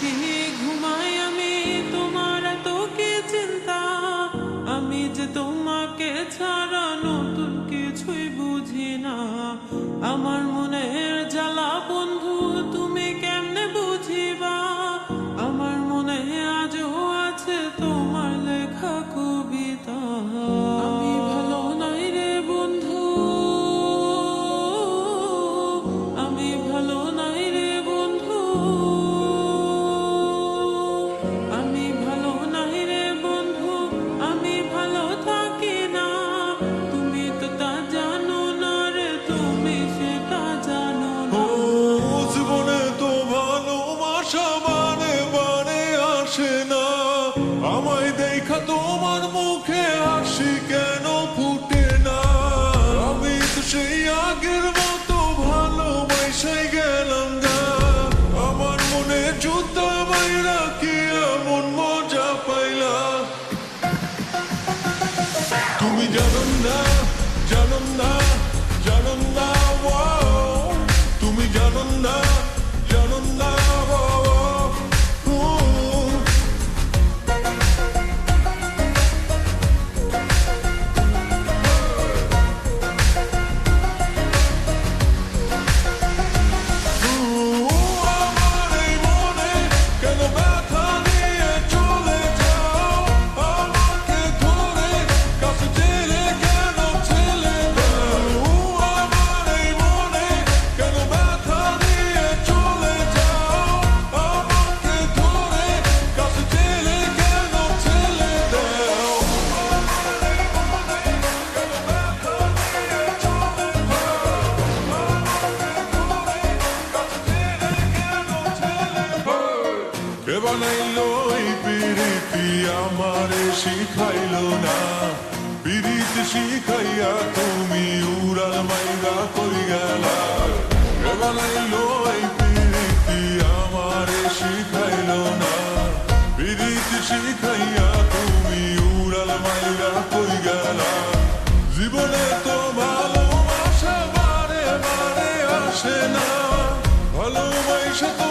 কি ঘুমাই আমি, তোমার এত কি চিন্তা। আমি যে তোমাকে ছাড়া নতুন কিছুই বুঝি না। আমার মনের জ্বালা বন্ধু তুমি কেমনে বুঝিবা। আমার মনে আজও আছে তোমার লেখা কবিতা। আমি ভালো নাই রে বন্ধু, আমি ভালো নাই রে বন্ধু, আমি ভালো নাই রে বন্ধু, আমি ভালো থাকি না। তুমি তো তা জানো না রে, তুমি সেটা জানো না। জীবনে তো ভালোবাসা বারে বারে আসে না। আমায় দেখা তোমার মুখে হাসি কেন ফুটে না। আমি তো সেই আগের মতো ভালোবাসাই গেলাম না। আমার মনে জুতা বাইরা কি এমন মজা পাইলা। তুমি জানো না, জানো না, জানো না, তুমি জানো না, জানো না, আমার এই মনে কেন ব্যথা দিয়ে চলে যাও। আমাকে ধরে কাছে টেনে কেন ঠেলে দাও। আমার এই মনে কেন ব্যথা দিয়ে চলে যাও। আমাকে ধরে কাছে টেনে কেন ঠেলে দাও। কে বানাইলো এই পিরিতি আমারে শিখাইলো না। পিরিত শিখাইয়া তুমি উড়াল মাইরা কই গেলা। কে বানাইলো এই পিরিতি আমারে শিখাইলো না। পিরিত শিখাইয়া তুমি উড়াল মাইরা কই গেলা। জীবনে তো ভালোবাসা বারে বারে আসে না। ভালোবাসা তো